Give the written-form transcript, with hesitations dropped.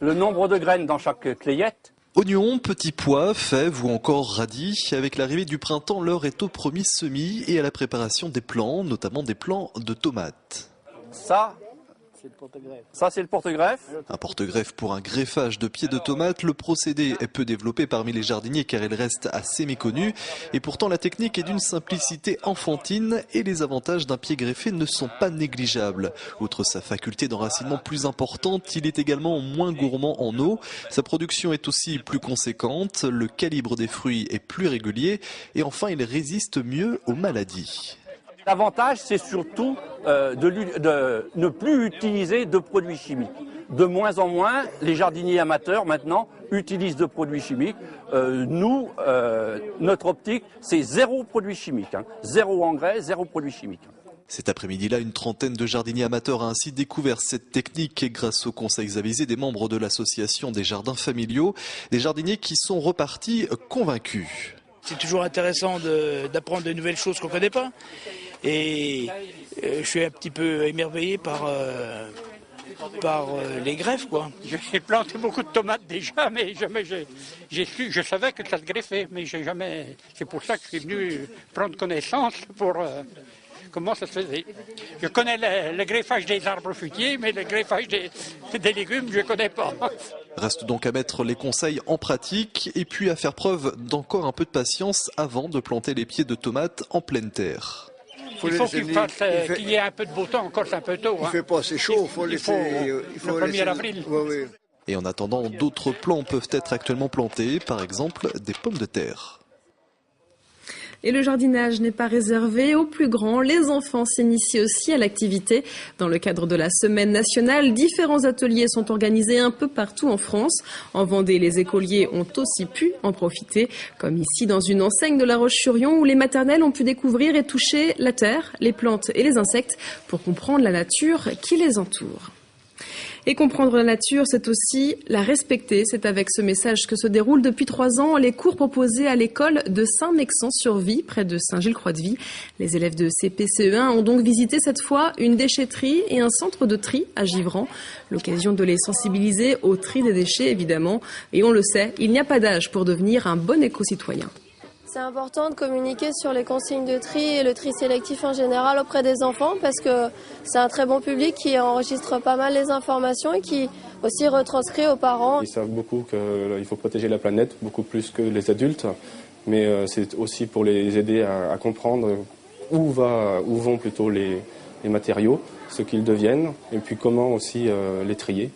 le nombre de graines dans chaque clayette. Oignons, petits pois, fèves ou encore radis. Avec l'arrivée du printemps, l'heure est aux premiers semis et à la préparation des plants, notamment des plants de tomates. Ça, c'est le porte-greffe. Un porte-greffe pour un greffage de pieds de tomates. Le procédé est peu développé parmi les jardiniers car il reste assez méconnu. Et pourtant la technique est d'une simplicité enfantine et les avantages d'un pied greffé ne sont pas négligeables. Outre sa faculté d'enracinement plus importante, il est également moins gourmand en eau. Sa production est aussi plus conséquente, le calibre des fruits est plus régulier et enfin il résiste mieux aux maladies. L'avantage, c'est surtout de ne plus utiliser de produits chimiques. De moins en moins, les jardiniers amateurs maintenant utilisent de produits chimiques. Notre optique, c'est zéro produit chimique, zéro engrais, zéro produit chimique. Cet après-midi-là, une trentaine de jardiniers amateurs a ainsi découvert cette technique grâce aux conseils avisés des membres de l'association des jardins familiaux. Des jardiniers qui sont repartis convaincus. C'est toujours intéressant d'apprendre de nouvelles choses qu'on ne connaît pas. Et je suis un petit peu émerveillé par les greffes, quoi. J'ai planté beaucoup de tomates déjà, mais jamais je savais que ça se greffait, mais j'ai jamais. C'est pour ça que je suis venu prendre connaissance pour comment ça se faisait. Je connais le greffage des arbres fruitiers, mais le greffage des légumes, je ne connais pas. Reste donc à mettre les conseils en pratique et puis à faire preuve d'encore un peu de patience avant de planter les pieds de tomates en pleine terre. Il faut qu'il y ait un peu de beau temps, encore c'est un peu tôt. Il ne fait pas assez chaud, il faut le 1er avril. Oui. Et en attendant, d'autres plants peuvent être actuellement plantés, par exemple des pommes de terre. Et le jardinage n'est pas réservé aux plus grands. Les enfants s'initient aussi à l'activité. Dans le cadre de la Semaine nationale, différents ateliers sont organisés un peu partout en France. En Vendée, les écoliers ont aussi pu en profiter, comme ici dans une enseigne de La Roche-sur-Yon où les maternelles ont pu découvrir et toucher la terre, les plantes et les insectes pour comprendre la nature qui les entoure. Et comprendre la nature, c'est aussi la respecter. C'est avec ce message que se déroulent depuis 3 ans les cours proposés à l'école de Saint-Mexan-sur-Vie, près de Saint-Gilles-Croix-de-Vie. Les élèves de CP-CE1 ont donc visité cette fois une déchetterie et un centre de tri à Givran. L'occasion de les sensibiliser au tri des déchets, évidemment. Et on le sait, il n'y a pas d'âge pour devenir un bon éco-citoyen. C'est important de communiquer sur les consignes de tri et le tri sélectif en général auprès des enfants parce que c'est un très bon public qui enregistre pas mal les informations et qui aussi retranscrit aux parents. Ils savent beaucoup qu'il faut protéger la planète, beaucoup plus que les adultes, mais c'est aussi pour les aider à comprendre où vont plutôt les matériaux, ce qu'ils deviennent et puis comment aussi les trier.